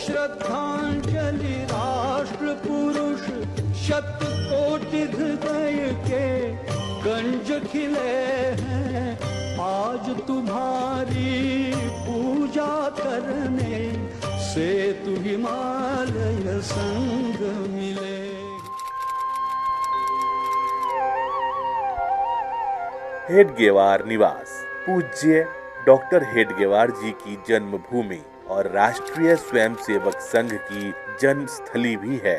श्रद्धांजलि राष्ट्र पुरुष शतकोटि हृदय के गंज खिले हैं, आज तुम्हारी पूजा करने से तू हिमालय संग मिले। हेडगेवार निवास पूज्य डॉक्टर हेडगेवार जी की जन्मभूमि और राष्ट्रीय स्वयंसेवक संघ की जन्मस्थली भी है।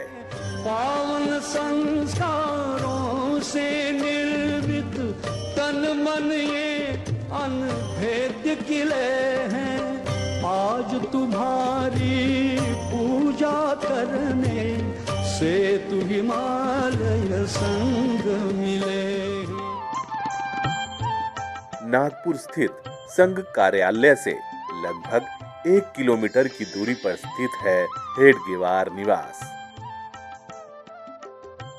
पावन संस्कारों से निर्मित तन मन ये अनभेद्य किले हैं, आज तुम्हारी पूजा करने से तू हिमालय संग मिले। नागपुर स्थित संघ कार्यालय से लगभग 1 किलोमीटर की दूरी पर स्थित है हेडगेवार निवास।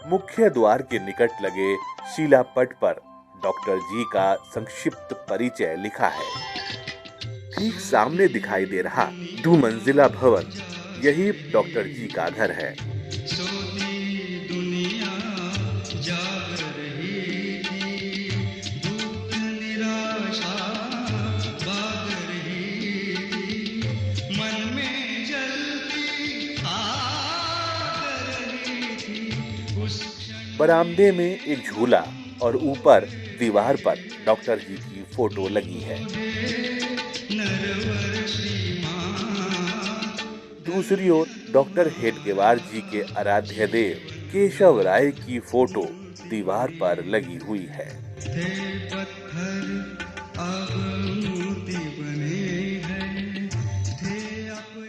मुख्य द्वार के निकट लगे शिलापट पर डॉक्टर जी का संक्षिप्त परिचय लिखा है। ठीक सामने दिखाई दे रहा 2 मंजिला भवन, यही डॉक्टर जी का घर है। बरामदे में एक झूला और ऊपर दीवार पर डॉक्टर जी की फोटो लगी है। दूसरी ओर डॉक्टर हेडगेवार जी के आराध्य देव केशव राय की फोटो दीवार पर लगी हुई है।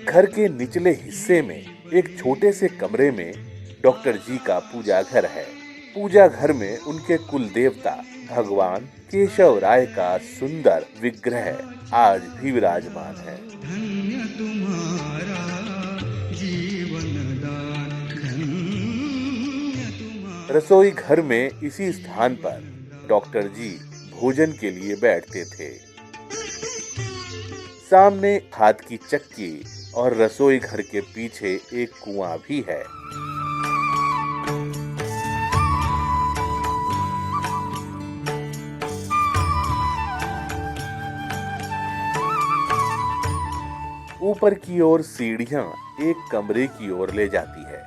घर के निचले हिस्से में एक छोटे से कमरे में डॉक्टर जी का पूजा घर है। पूजा घर में उनके कुल देवता भगवान केशव राय का सुंदर विग्रह आज भी विराजमान है। धन्य तुम्हारा जीवन दान, धन्य तुम्हारा। रसोई घर में इसी स्थान पर डॉक्टर जी भोजन के लिए बैठते थे। सामने हाथ की चक्की और रसोई घर के पीछे एक कुआं भी है। ऊपर की ओर सीढ़ियां एक कमरे की ओर ले जाती है।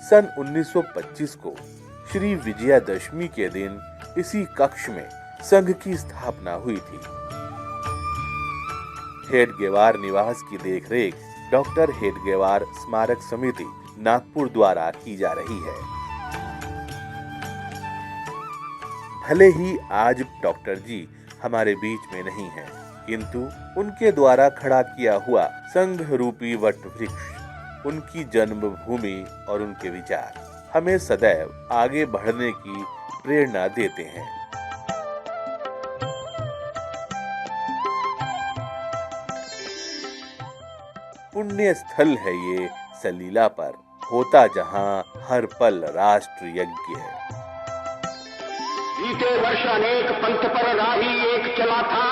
सन 1925 को श्री विजयादशमी के दिन इसी कक्ष में संघ की स्थापना हुई थी। हेडगेवार निवास की देखरेख डॉक्टर हेडगेवार स्मारक समिति नागपुर द्वारा की जा रही है। भले ही आज डॉक्टर जी हमारे बीच में नहीं हैं, किंतु उनके द्वारा खड़ा किया हुआ संघ रूपी वट वृक्ष, उनकी जन्मभूमि और उनके विचार हमें सदैव आगे बढ़ने की प्रेरणा देते हैं। पुण्य स्थल है ये सलीला पर, होता जहां हर पल राष्ट्र यज्ञ है। बीते वर्ष अनेक पंथ पर राही एक चला था,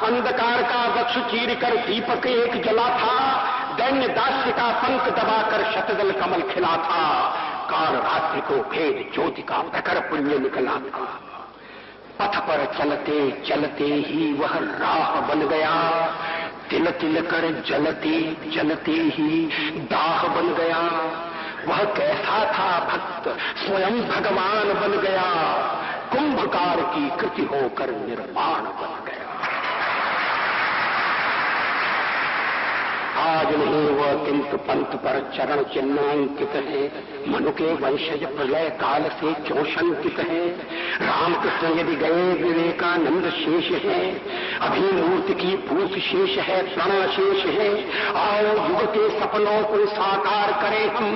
अंधकार का वक्ष चीर कर दीपक एक जला था, दैन्य दास्य का पंख दबाकर शतदल कमल खिला था, काल रात्रि को भेद ज्योति का प्रखर पुण्य निकला था। पथ पर चलते चलते ही वह राह बन गया, तिल तिल कर जलते जलते ही दाह बन गया। वह कैसा था भक्त, स्वयं भगवान बन गया, कुंभकार की कृति होकर निर्माण बन गया। आज नहीं वह किंतु पंथ पर चरण चिन्ह अंकित है, मनु के वंशज प्रलय काल से क्यों शंकित है। रामकृष्ण यदि गए विवेकानंद शेष है, अभी मूर्ति की पूत शेष है, प्रण शेष है। आओ युग के सपनों को साकार करें हम,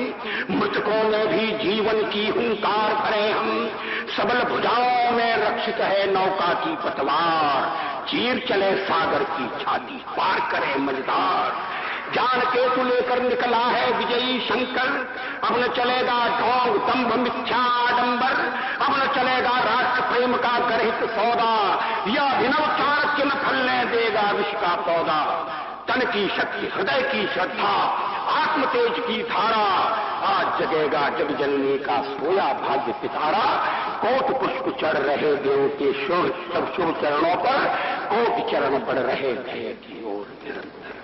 मृतकों में भी जीवन की हुंकार भरें हम। सबल भुजाओं में रक्षित है नौका की पतवार, चीर चले सागर की छाती पार करे मझधार। जान केतु लेकर निकला है विजयी शंकर, अब न चलेगा ढोंग दंभ मिथ्या आडंबर, अब न चलेगा राष्ट्र प्रेम का गर्हित सौदा, यह अभिनव चाणक्य न फलने देगा विश्व का पौधा। तन की शक्ति, हृदय की श्रद्धा, आत्म तेज की धारा, आज जगेगा जग जननी का सोया भाग्य पितारा। कोट पुष्प चढ़ रहे देव के शुभ चरणों पर, कोट चरण बढ़ रहे भय की ओर निरंतर।